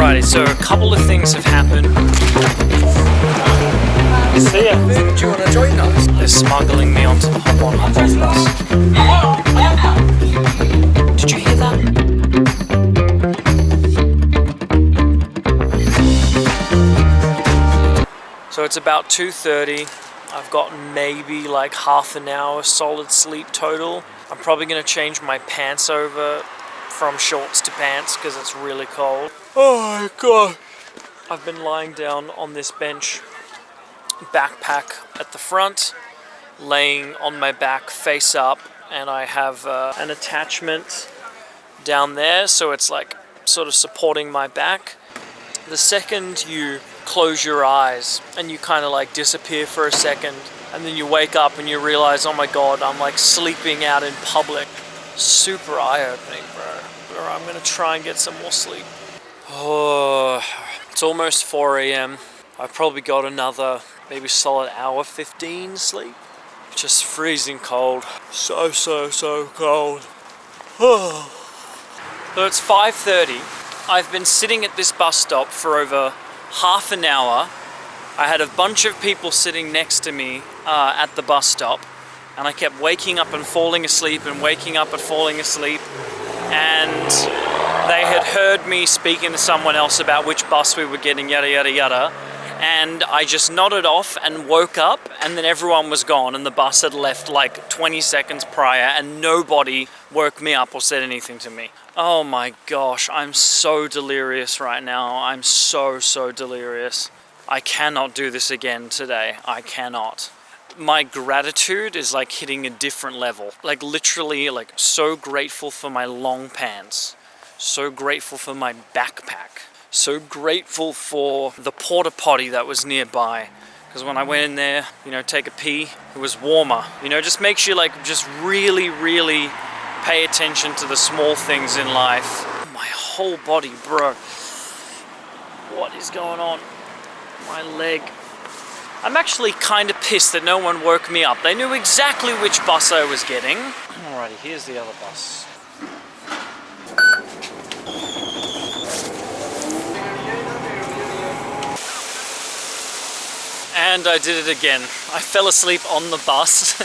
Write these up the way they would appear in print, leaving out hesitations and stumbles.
Alrighty, so a couple of things have happened. See ya. Do you want to join us? They're smuggling me onto the Hop On Hop Off bus. Did you hear that? So it's about 2:30. I've got maybe like half an hour solid sleep total. I'm probably going to change my pants over from shorts to pants because it's really cold. Oh my god. I've been lying down on this bench, backpack at the front, laying on my back face up, and I have an attachment down there, so it's like sort of supporting my back. The second you close your eyes and you kind of like disappear for a second, and then you wake up and you realize, oh my god, I'm like sleeping out in public. Super eye-opening, bro. I'm gonna try and get some more sleep. Oh, it's almost 4 a.m. I've probably got another maybe solid hour 15 sleep. Just freezing cold. So cold. Oh. So it's 5:30. I've been sitting at this bus stop for over half an hour. I had a bunch of people sitting next to me at the bus stop, and I kept waking up and falling asleep and waking up and falling asleep, and they had heard me speaking to someone else about which bus we were getting, yada yada yada, and I just nodded off and woke up, and then everyone was gone and the bus had left like 20 seconds prior and nobody woke me up or said anything to me. Oh my gosh, I'm so delirious right now. I'm so delirious. I cannot do this again today. I cannot. My gratitude is like hitting a different level. Like literally, like so grateful for my long pants. So grateful for my backpack. So grateful for the porta potty that was nearby. Because when I went in there, you know, take a pee, it was warmer. You know, just makes you like just really pay attention to the small things in life. My whole body, bro. What is going on? My leg. I'm actually kind of pissed that no one woke me up. They knew exactly which bus I was getting. Alrighty, here's the other bus. And I did it again. I fell asleep on the bus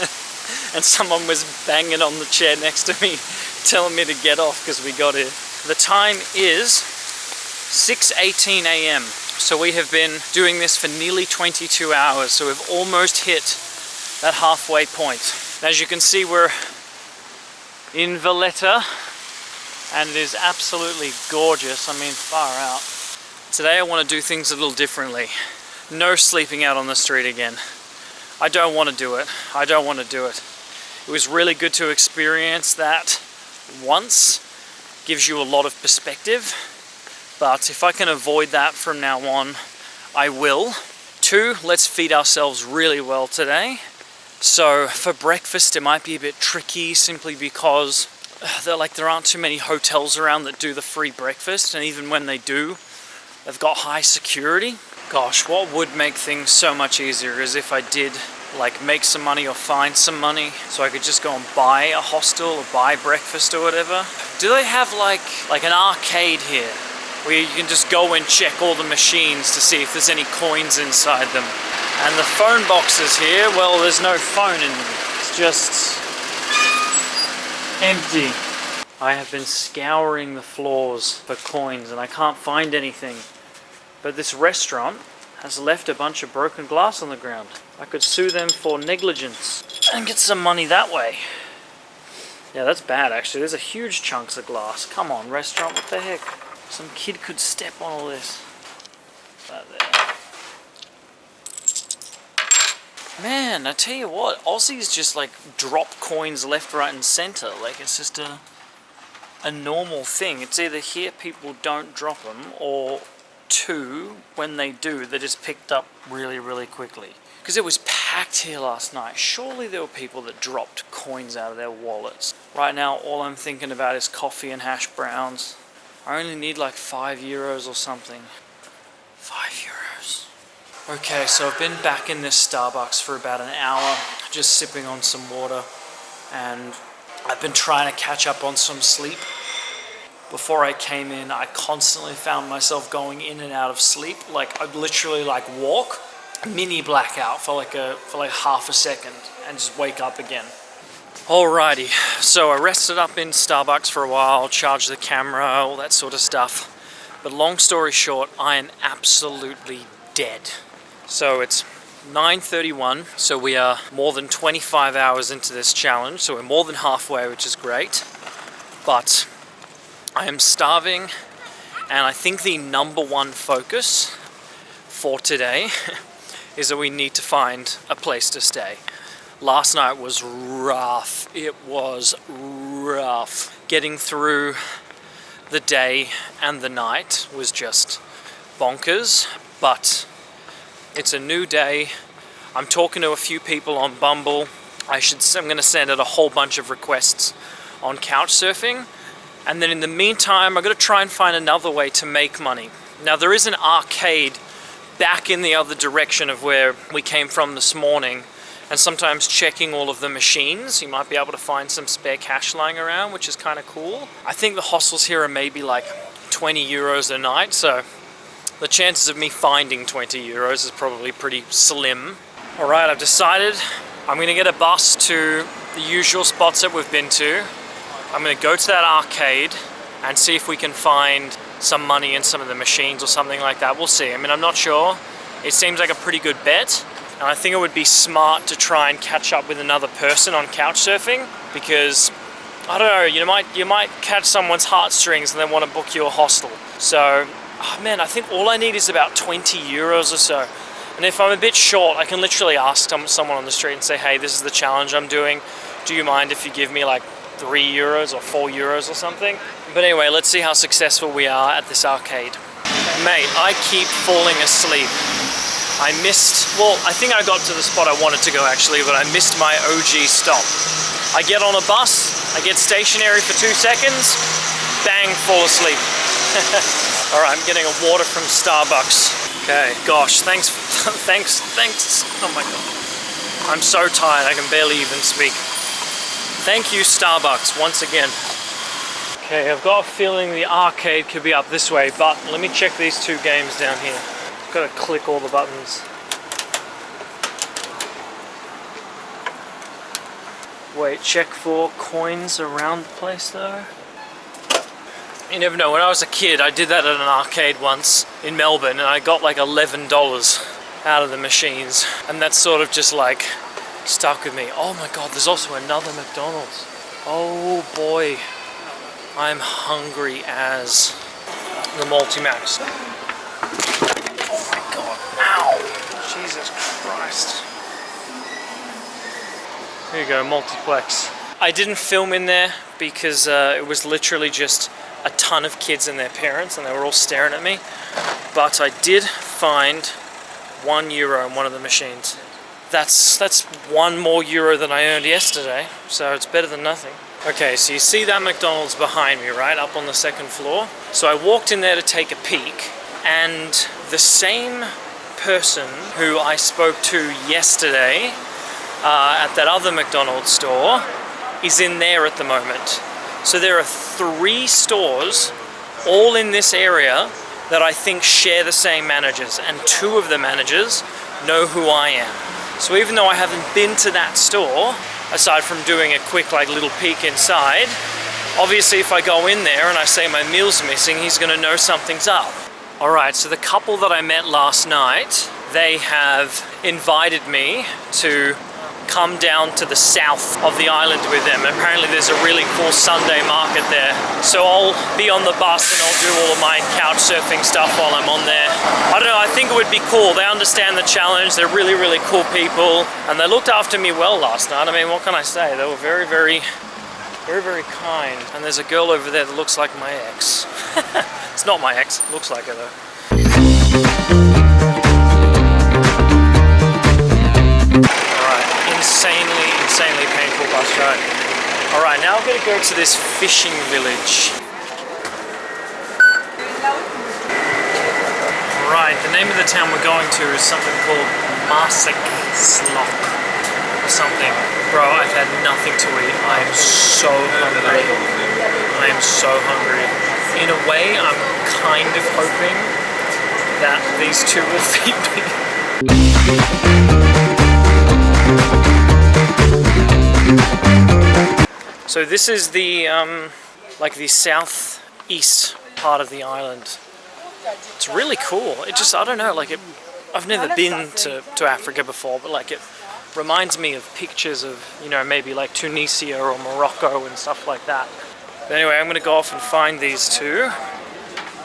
and someone was banging on the chair next to me telling me to get off because we got here. The time is 6:18 a.m. So we have been doing this for nearly 22 hours. So we've almost hit that halfway point. As you can see, we're in Valletta and it is absolutely gorgeous. I mean, far out. Today I want to do things a little differently. No sleeping out on the street again. I don't want to do it. I don't want to do it. It was really good to experience that once. Gives you a lot of perspective. But if I can avoid that from now on, I will. 2, let's feed ourselves really well today. So for breakfast, it might be a bit tricky simply because there aren't too many hotels around that do the free breakfast. And even when they do, they've got high security. Gosh, what would make things so much easier is if I did like make some money or find some money so I could just go and buy a hostel or buy breakfast or whatever. Do they have like an arcade here where you can just go and check all the machines to see if there's any coins inside them? And the phone boxes here, well, there's no phone in them. It's just empty. I have been scouring the floors for coins and I can't find anything. But this restaurant has left a bunch of broken glass on the ground. I could sue them for negligence and get some money that way. Yeah, that's bad actually. There's a huge chunks of glass. Come on, restaurant, what the heck? Some kid could step on all this. Right there. Man, I tell you what, Aussies just like drop coins left, right and center. Like it's just a normal thing. It's either here people don't drop them, or 2, when they do, they're just picked up really quickly. Because it was packed here last night. Surely there were people that dropped coins out of their wallets. Right now, all I'm thinking about is coffee and hash browns. I only need like €5 or something. €5. Okay, so I've been back in this Starbucks for about an hour, just sipping on some water, and I've been trying to catch up on some sleep. before I came in, I constantly found myself going in and out of sleep. Like I'd literally like walk, mini blackout for like half a second and just wake up again. Alrighty, so I rested up in Starbucks for a while, charged the camera, all that sort of stuff. But long story short, I am absolutely dead. So it's 9:31, so we are more than 25 hours into this challenge, so we're more than halfway, which is great. But I am starving, and I think the number one focus for today is that we need to find a place to stay. Last night was rough. It was rough. Getting through the day and the night was just bonkers, but it's a new day. I'm talking to a few people on Bumble. I'm going to send out a whole bunch of requests on Couchsurfing. And then in the meantime, I'm going to try and find another way to make money. Now, there is an arcade back in the other direction of where we came from this morning. And sometimes checking all of the machines, you might be able to find some spare cash lying around, which is kind of cool. I think the hostels here are maybe like 20 euros a night. So the chances of me finding 20 euros is probably pretty slim. All right, I've decided I'm going to get a bus to the usual spots that we've been to. I'm going to go to that arcade and see if we can find some money in some of the machines or something like that. We'll see. I mean, I'm not sure. It seems like a pretty good bet. And I think it would be smart to try and catch up with another person on Couchsurfing because, I don't know, you might catch someone's heartstrings and they want to book you a hostel. So, oh man, I think all I need is about 20 euros or so. And if I'm a bit short, I can literally ask someone on the street and say, hey, this is the challenge I'm doing. Do you mind if you give me like 3 euros or 4 euros or something? But anyway, let's see how successful we are at this arcade. Mate, I keep falling asleep. I think I got to the spot I wanted to go actually, but I missed my OG stop. I get on a bus, I get stationary for 2 seconds, bang, fall asleep. All right, I'm getting a water from Starbucks. Okay, gosh, thanks. Oh my God. I'm so tired, I can barely even speak. Thank you, Starbucks, once again. Okay, I've got a feeling the arcade could be up this way, but let me check these 2 games down here. I've got to click all the buttons. Wait, check for coins around the place though. You never know, when I was a kid, I did that at an arcade once in Melbourne, and I got like $11 out of the machines, and that's sort of just like stuck with me. Oh my God, there's also another McDonald's. Oh boy, I'm hungry as the Multimax. Oh my God, ow, Jesus Christ. Here you go, multiplex. I didn't film in there because it was literally just a ton of kids and their parents, and they were all staring at me. But I did find €1 in one of the machines. That's 1 more euro than I earned yesterday, so it's better than nothing. Okay, so you see that McDonald's behind me, right, up on the 2nd floor? So I walked in there to take a peek, and the same person who I spoke to yesterday at that other McDonald's store is in there at the moment. So there are 3 stores all in this area that I think share the same managers, and 2 of the managers know who I am. So even though I haven't been to that store, aside from doing a quick like little peek inside, obviously if I go in there and I say my meal's missing, he's gonna know something's up. Alright, so the couple that I met last night, they have invited me to come down to the south of the island with them. Apparently there's a really cool Sunday market there. So I'll be on the bus and I'll do all of my couch surfing stuff while I'm on there. I don't know, I think it would be cool. They understand the challenge. They're really, really cool people. And they looked after me well last night. I mean, what can I say? They were very, very kind. And there's a girl over there that looks like my ex. It's not my ex, looks like her though. Insanely painful bus ride. Alright, now I'm going to go to this fishing village. Right, the name of the town we're going to is something called Marsik Slok or something. Bro, I've had nothing to eat. I am so hungry. I am so hungry. In a way, I'm kind of hoping that these two will feed me. So this is the like the southeast part of the island. It's really cool. It just, I don't know, like I've never been to Africa before, but like it reminds me of pictures of, you know, maybe like Tunisia or Morocco and stuff like that. But anyway, I'm gonna go off and find these two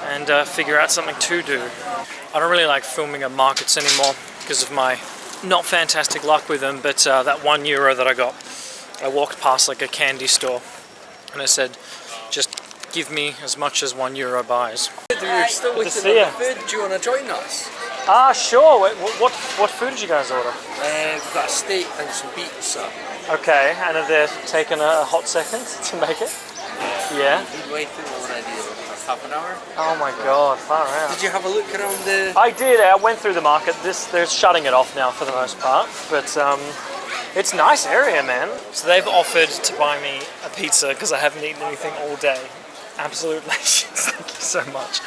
and figure out something to do. I don't really like filming at markets anymore because of my not fantastic luck with them, but that €1 that I got, I walked past like a candy store and I said, just give me as much as €1 buys. We're still waiting on the food. Do you want to join us? Ah, sure. What food did you guys order? We've got a steak and some pizza. Okay, and have they taken a hot second to make it? Yeah. We've waited already for half an hour. Oh my god, far out. Did you have a look around the... I did. I went through the market. They're shutting it off now for the most part, but it's a nice area, man. So they've offered to buy me a pizza because I haven't eaten anything all day. Absolute legends. Thank you so much.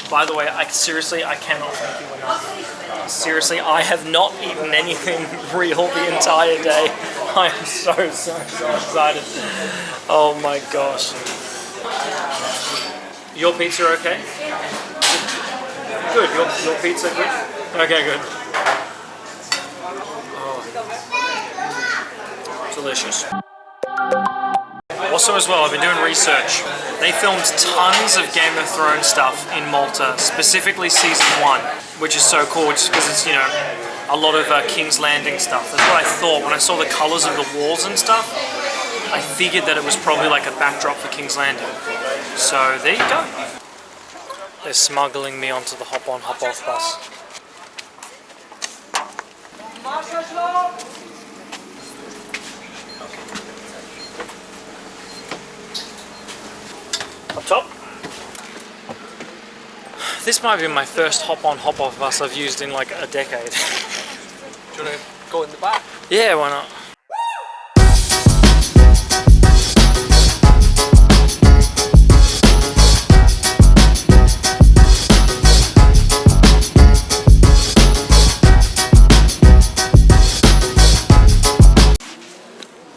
By the way, I cannot thank you enough. Seriously, I have not eaten anything real the entire day. I am so excited. Oh my gosh. Your pizza okay? Good. Your pizza good? Okay, good. Oh. Delicious. Also as well, I've been doing research. They filmed tons of Game of Thrones stuff in Malta, specifically season 1, which is so cool because it's, you know, a lot of King's Landing stuff. That's what I thought when I saw the colours of the walls and stuff. I figured that it was probably like a backdrop for King's Landing. So there you go. They're smuggling me onto the hop-on, hop-off bus. Up top. This might be my first hop-on, hop-off bus I've used in like a decade. Do you want to go in the back? Yeah, why not?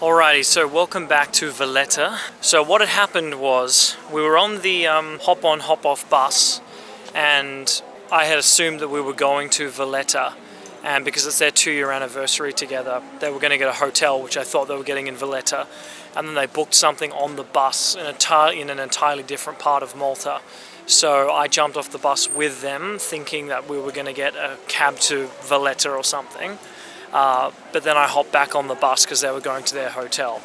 Alrighty, so welcome back to Valletta. So what had happened was we were on the hop-on, hop-off bus, and I had assumed that we were going to Valletta, and because it's their 2-year anniversary together, they were going to get a hotel, which I thought they were getting in Valletta, and then they booked something on the bus in an entirely different part of Malta. So I jumped off the bus with them, thinking that we were going to get a cab to Valletta or something. But then I hopped back on the bus because they were going to their hotel.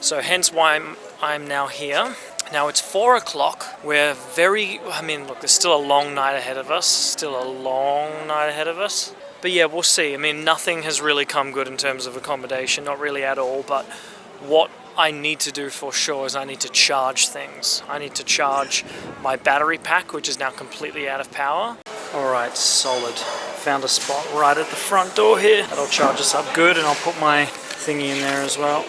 So hence why I'm now here. Now it's 4 o'clock. We're look, there's still a long night ahead of us. But yeah, we'll see. I mean, nothing has really come good in terms of accommodation, not really at all. But what I need to do for sure is I need to charge things. I need to charge my battery pack, which is now completely out of power. All right, solid. Found a spot right at the front door here. That'll charge us up good, and I'll put my thingy in there as well.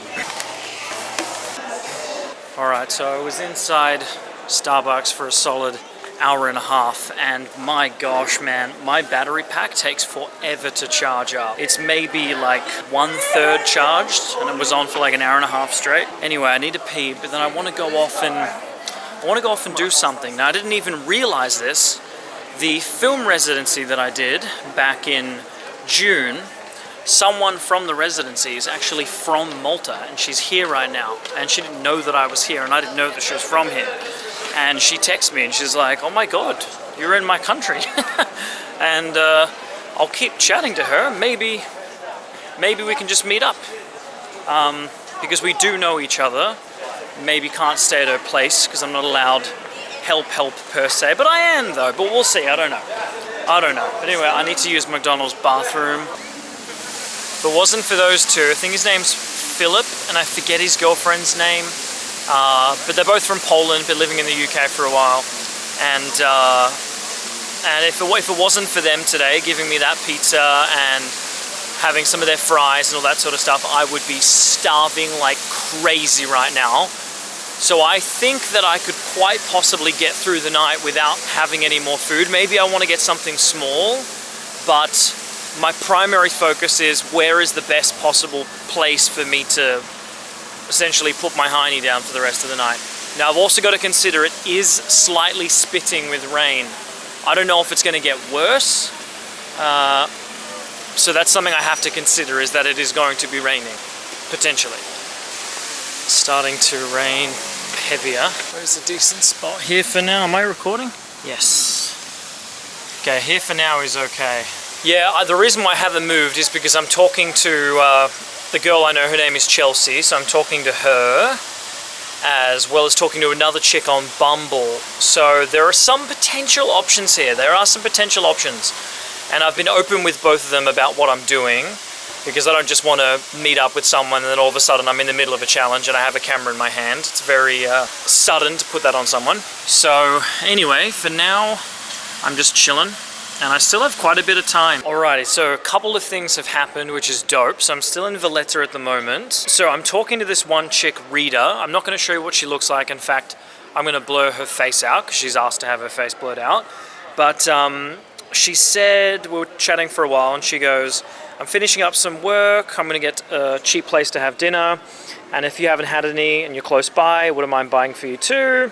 All right, so I was inside Starbucks for a solid hour and a half, and my gosh, man, my battery pack takes forever to charge up. It's maybe like 1/3 charged, and it was on for like an hour and a half straight. Anyway, I need to pee, but then I want to go off and do something. Now, I didn't even realize this. The film residency that I did back in June, someone from the residency is actually from Malta, and she's here right now, and she didn't know that I was here, and I didn't know that she was from here. And she texted me and she's like, oh my god, you're in my country. And I'll keep chatting to her. Maybe we can just meet up, because we do know each other. Maybe can't stay at her place because I'm not allowed help per se, but I am though. But we'll see. I don't know. But anyway, I need to use McDonald's bathroom. If it wasn't for those two, I think his name's Philip, and I forget his girlfriend's name. But they're both from Poland, been living in the UK for a while. And if it wasn't for them today, giving me that pizza and having some of their fries and all that sort of stuff, I would be starving like crazy right now. So I think that I could quite possibly get through the night without having any more food. Maybe I want to get something small, but my primary focus is where is the best possible place for me to essentially put my hiney down for the rest of the night. Now I've also got to consider it is slightly spitting with rain. I don't know if it's going to get worse. So that's something I have to consider, is that it is going to be raining, potentially. Starting to rain heavier. Where's a decent spot? Here for now. Am I recording? Yes. Okay, here for now is okay. Yeah, the reason why I haven't moved is because I'm talking to the girl I know. Her name is Chelsea, so I'm talking to her, as well as talking to another chick on Bumble. So there are some potential options here. There are some potential options. And I've been open with both of them about what I'm doing, because I don't just want to meet up with someone and then all of a sudden I'm in the middle of a challenge and I have a camera in my hand. It's very sudden to put that on someone. So anyway, for now, I'm just chilling. And I still have quite a bit of time. Alrighty, so a couple of things have happened, which is dope. So I'm still in Valletta at the moment. So I'm talking to this one chick, Rita. I'm not going to show you what she looks like. In fact, I'm going to blur her face out because she's asked to have her face blurred out. But she said, we were chatting for a while, and she goes, I'm finishing up some work. I'm going to get a cheap place to have dinner. And if you haven't had any and you're close by, wouldn't mind buying for you too.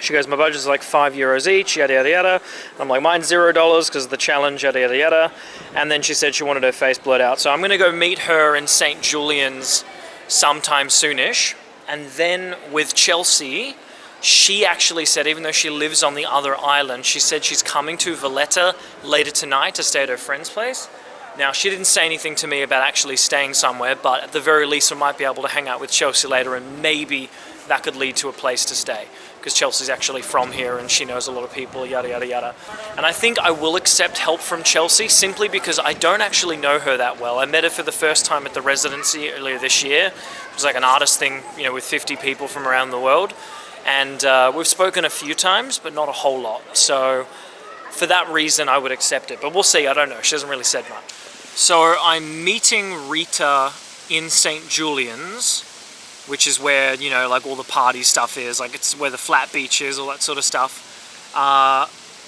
She goes, my budget is like €5 each, yada yada yada. I'm like, mine's $0 because of the challenge, yada yada yada. And then she said she wanted her face blurred out. So I'm going to go meet her in St. Julian's sometime soonish. And then with Chelsea, she actually said, even though she lives on the other island, she said she's coming to Valletta later tonight to stay at her friend's place. Now, she didn't say anything to me about actually staying somewhere, but at the very least I might be able to hang out with Chelsea later, and maybe that could lead to a place to stay, because Chelsea's actually from here and she knows a lot of people, yada yada yada. And I think I will accept help from Chelsea simply because I don't actually know her that well. I met her for the first time at the residency earlier this year. It was like an artist thing, you know, with 50 people from around the world. And we've spoken a few times, but not a whole lot. So for that reason, I would accept it. But we'll see, I don't know. She hasn't really said much. So I'm meeting Rita in St. Julian's, which is where, you know, like all the party stuff is. Like it's where the flat beach is, all that sort of stuff.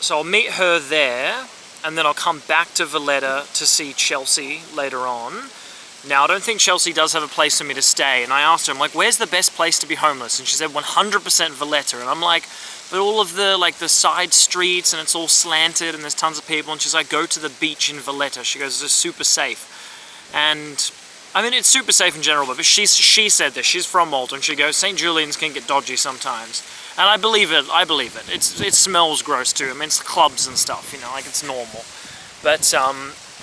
So I'll meet her there, and then I'll come back to Valletta to see Chelsea later on. Now, I don't think Chelsea does have a place for me to stay, and I asked her, I'm like, where's the best place to be homeless? And she said 100% Valletta, and I'm like, but all of the, like, the side streets, and it's all slanted, and there's tons of people, and she's like, go to the beach in Valletta. She goes, it's super safe. And I mean, it's super safe in general, but she said this. She's from Malta, and she goes, St. Julian's can get dodgy sometimes. And I believe it, It smells gross too. I mean, it's clubs and stuff, you know, like it's normal. But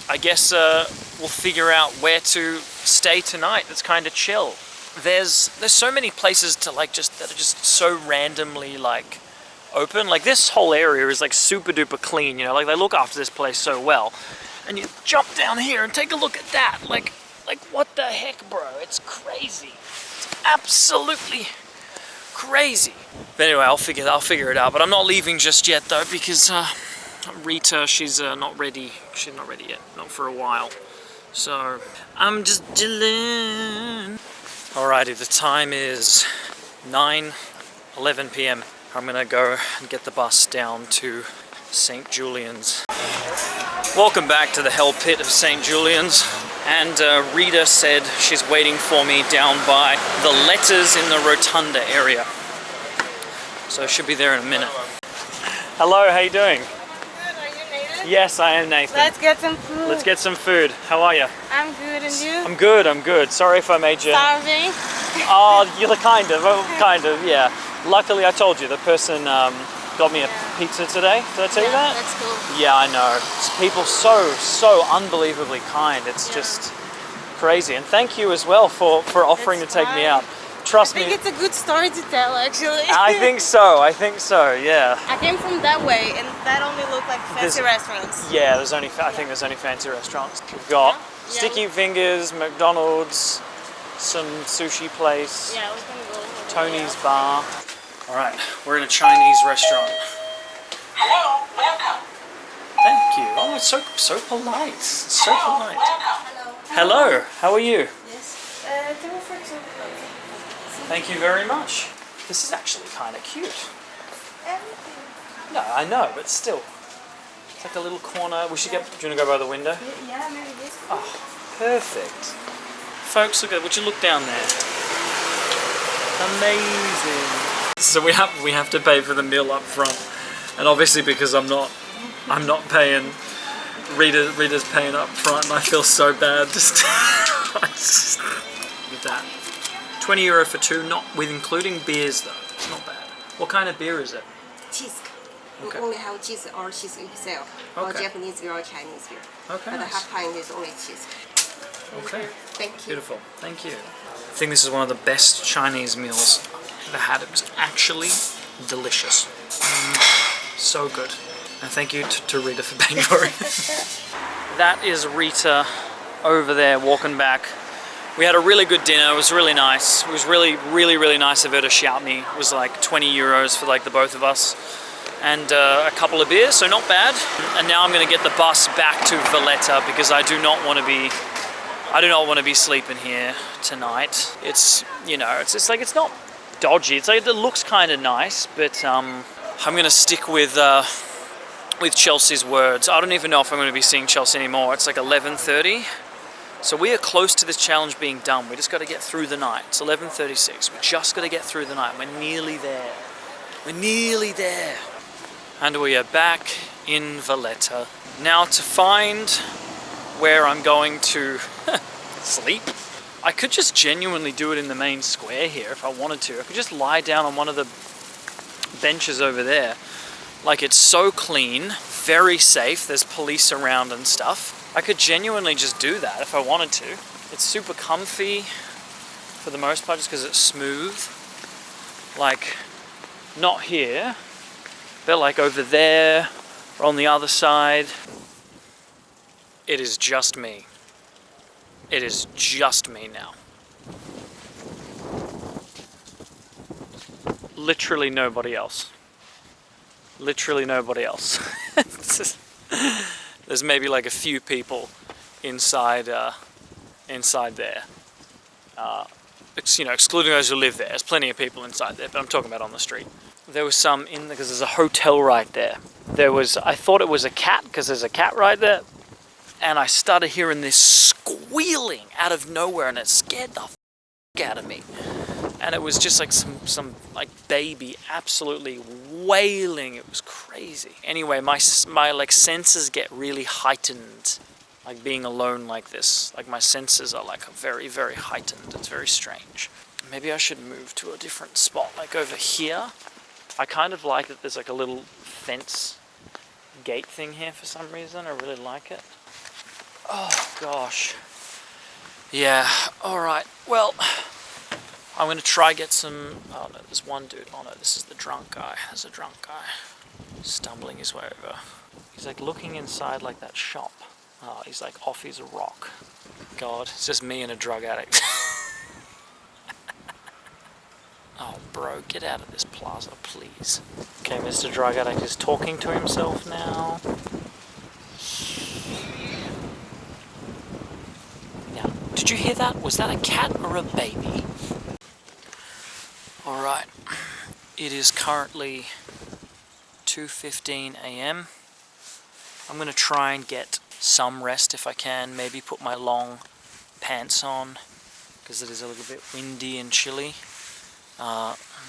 I guess we'll figure out where to stay tonight that's kind of chill. There's so many places to like that are just so randomly like open. Like this whole area is like super duper clean, you know, like they look after this place so well. And you jump down here and take a look at that. Like what the heck, bro? It's crazy. It's absolutely crazy. But anyway, I'll figure it out. But I'm not leaving just yet though, because Rita, she's not ready. She's not ready yet. Not for a while. So I'm just chilling. Alrighty, the time is 9:11 p.m. I'm gonna go and get the bus down to St. Julian's. Welcome back to the hell pit of St. Julian's. And Rita said she's waiting for me down by the letters in the rotunda area. So I should be there in a minute. Hello, how you doing? Good, are you Nathan? Yes, I am Nathan. Let's get some food. Let's get some food. How are you? I'm good, and you? I'm good. Sorry if I made you... Starving? Oh, you're kind of, yeah. Luckily, I told you, the person got me a pizza today. Did I tell you that? That's cool. Yeah, I know. It's people so unbelievably kind. It's just crazy. And thank you as well for offering to take me out. Trust me. I think it's a good story to tell, actually. I think so, yeah. I came from that way, and that only looked like fancy restaurants. Yeah, I think there's only fancy restaurants. We've got Sticky Fingers, McDonald's, some sushi place, Yeah, we can go. Tony's Bar. All right, we're in a Chinese restaurant. Hello, welcome. Thank you. Oh, it's so polite. It's so polite. Welcome. Hello, how are you? Yes. Can we for two? Thank you very much. This is actually kind of cute. Everything. No, I know, but still. It's like a little corner. We should get. Do you want to go by the window? Yeah, maybe this. Oh, perfect. Folks, look at. Would you look down there? Amazing. So we have to pay for the meal up front, and obviously because I'm not paying. Rita's paying up front, and I feel so bad. Just look at that. €20 for two, not with including beers though. It's not bad. What kind of beer is it? Cheese. Okay. We only have cheese or cheese itself, or Okay. Japanese beer or Chinese beer. Okay, But the nice. half pint is only cheese. Okay. Thank you. Beautiful. Thank you. I think this is one of the best Chinese meals I've ever had. It was actually delicious. So good. And thank you to Rita for paying for it. That is Rita over there walking back. We had a really good dinner. It was really nice. It was really, really, really nice of her to shout me. It was like €20 for like the both of us. And a couple of beers, so not bad. And now I'm going to get the bus back to Valletta because I do not want to be sleeping here tonight. It's, you know, it's like, it's not dodgy. It's like, it looks kind of nice, but I'm going to stick with Chelsea's words. I don't even know if I'm going to be seeing Chelsea anymore. It's like 11:30. So we are close to this challenge being done. We just got to get through the night. It's 11:36. We just got to get through the night. We're nearly there. We're nearly there. And we are back in Valletta. Now to find where I'm going to sleep. I could just genuinely do it in the main square here if I wanted to. I could just lie down on one of the benches over there. Like, it's so clean, very safe. There's police around and stuff. I could genuinely just do that if I wanted to. It's super comfy for the most part just because it's smooth. Like, not here, but like over there or on the other side. It is just me. It is just me now. Literally nobody else. Literally nobody else. There's maybe like a few people inside there. It's, you know, excluding those who live there. There's plenty of people inside there, but I'm talking about on the street. There was some in there because there's a hotel right there. I thought it was a cat because there's a cat right there. And I started hearing this squealing out of nowhere, and it scared the f*** out of me. And it was just like some like baby absolutely wailing. It was crazy. Anyway, my like senses get really heightened, like being alone like this. Like my senses are like very, very heightened. It's very strange. Maybe I should move to a different spot, like over here. I kind of like that there's like a little fence gate thing here for some reason. I really like it. Oh gosh. Yeah, alright. Well, I'm going to try get some... Oh no, there's one dude. Oh no, this is the drunk guy. There's a drunk guy stumbling his way over. He's like looking inside like that shop. Oh, he's like off his rock. God, it's just me and a drug addict. Oh bro, get out of this plaza, please. Okay, Mr. Drug Addict is talking to himself now. Now, did you hear that? Was that a cat or a baby? Alright, it is currently 2:15 a.m. I'm going to try and get some rest if I can, maybe put my long pants on because it is a little bit windy and chilly.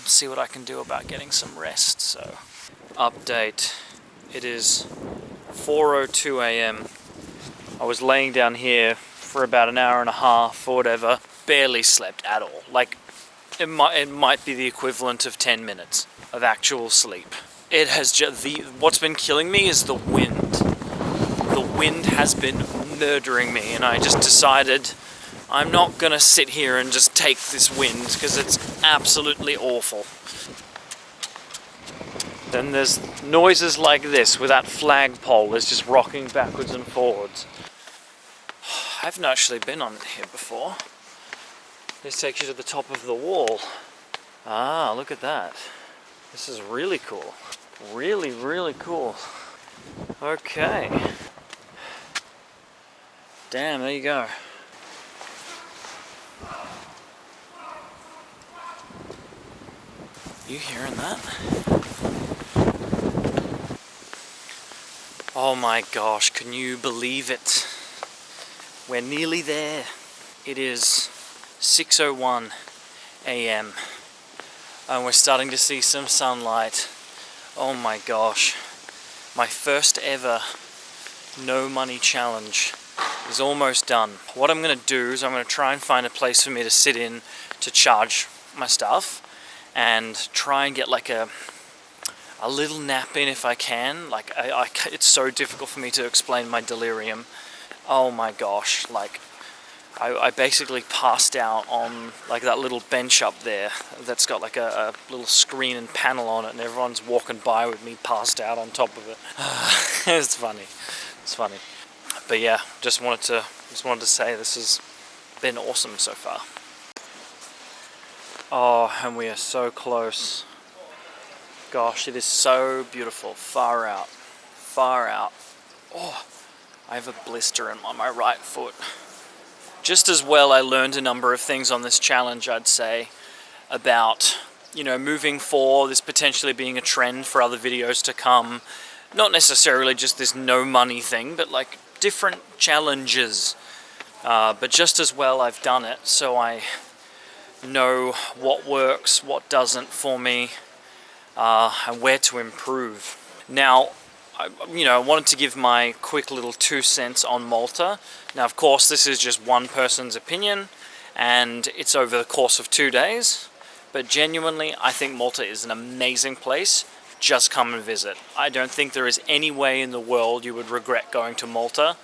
See what I can do about getting some rest. So, update, it is 4:02 a.m. I was laying down here for about an hour and a half or whatever, barely slept at all. Like, it might be the equivalent of 10 minutes of actual sleep. It has just, what's been killing me is the wind. The wind has been murdering me, and I just decided I'm not gonna sit here and just take this wind because it's absolutely awful. Then there's noises like this with that flagpole is just rocking backwards and forwards. I haven't actually been on here before. This takes you to the top of the wall. Ah, look at that. This is really cool. Really, really cool. Okay. Damn, there you go. You hearing that? Oh my gosh, can you believe it? We're nearly there. It is 6:01 a.m. and we're starting to see some sunlight. Oh my gosh. My first ever no money challenge is almost done. What I'm going to do is I'm going to try and find a place for me to sit in to charge my stuff and try and get like a little nap in if I can. Like it's so difficult for me to explain my delirium. Oh my gosh, like I basically passed out on like that little bench up there that's got like a little screen and panel on it, and everyone's walking by with me passed out on top of it. It's funny. It's funny. But yeah, just wanted to say this has been awesome so far. Oh, and we are so close. Gosh, it is so beautiful. Far out. Far out. Oh, I have a blister on my right foot. Just as well, I learned a number of things on this challenge, I'd say, about, you know, moving forward, this potentially being a trend for other videos to come. Not necessarily just this no money thing, but like different challenges. But just as well, I've done it, so I know what works, what doesn't for me, and where to improve. Now, I wanted to give my quick little 2 cents on Malta. Now, of course, this is just one person's opinion, and it's over the course of 2 days. But genuinely, I think Malta is an amazing place. Just come and visit. I don't think there is any way in the world you would regret going to Malta.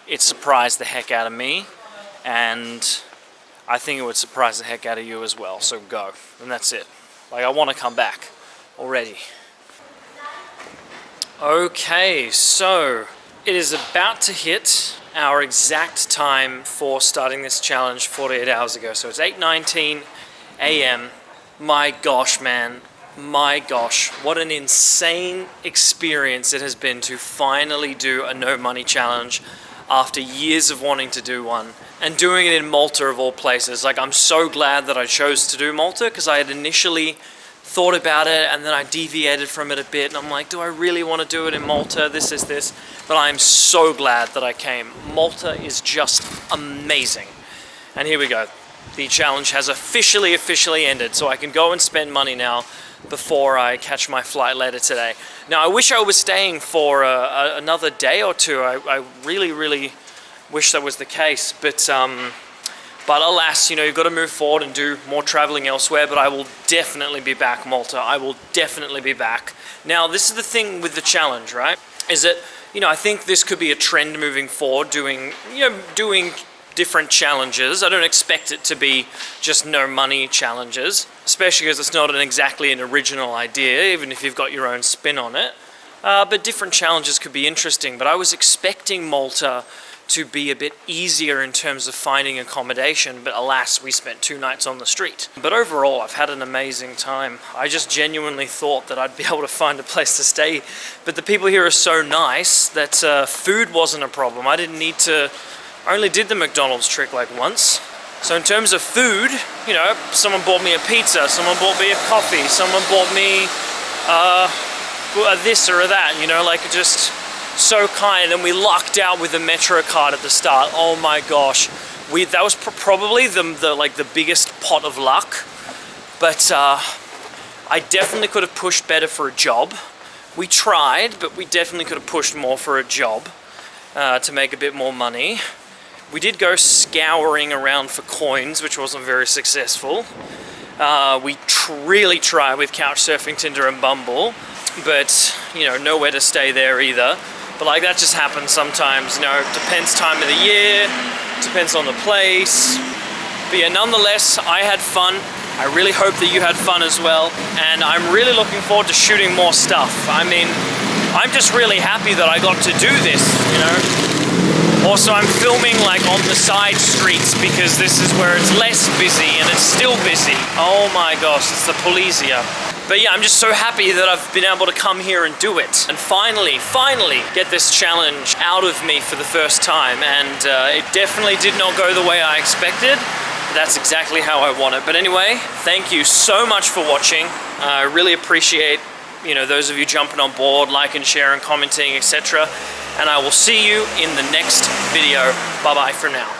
It surprised the heck out of me, and I think it would surprise the heck out of you as well. So go, and that's it. Like, I want to come back already. Okay, so it is about to hit our exact time for starting this challenge 48 hours ago. So it's 8:19 a.m. My gosh, man. My gosh, what an insane experience it has been to finally do a no money challenge after years of wanting to do one, and doing it in Malta of all places. Like, I'm so glad that I chose to do Malta, because I had initially thought about it and then I deviated from it a bit, and I'm like, do I really want to do it in Malta? This is this. But I'm so glad that I came. Malta is just amazing. And here we go. The challenge has officially ended, so I can go and spend money now before I catch my flight later today. Now, I wish I was staying for another day or two. I really wish that was the case, but alas, you've got to move forward and do more traveling elsewhere. But I will definitely be back, Malta. I will definitely be back. Now, this is the thing with the challenge, right? Is that, I think this could be a trend moving forward, doing different challenges. I don't expect it to be just no money challenges, especially because it's not exactly an original idea, even if you've got your own spin on it. But different challenges could be interesting. But I was expecting Malta to be a bit easier in terms of finding accommodation, but alas, we spent 2 nights on the street. But overall, I've had an amazing time. I just genuinely thought that I'd be able to find a place to stay, but the people here are so nice that food wasn't a problem. I only did the McDonald's trick like once. So in terms of food, someone bought me a pizza, someone bought me a coffee, someone bought me a this or a that, just so kind. And we lucked out with the Metro card at the start. Oh my gosh, that was probably the biggest pot of luck. But I definitely could have pushed better for a job. We tried, but we definitely could have pushed more for a job to make a bit more money. We did go scouring around for coins, which wasn't very successful. We really tried with Couchsurfing, Tinder, and Bumble, but nowhere to stay there either. But that just happens sometimes. It depends time of the year, depends on the place. But yeah, nonetheless, I had fun. I really hope that you had fun as well, and I'm really looking forward to shooting more stuff. I mean, I'm just really happy that I got to do this, Also, I'm filming on the side streets because this is where it's less busy, and it's still busy. Oh my gosh, it's the police here. But yeah, I'm just so happy that I've been able to come here and do it. And finally get this challenge out of me for the first time. And it definitely did not go the way I expected. that's exactly how I want it. But anyway, thank you so much for watching. I really appreciate, you know, those of you jumping on board, liking, sharing, commenting, etc. And I will see you in the next video. Bye bye for now.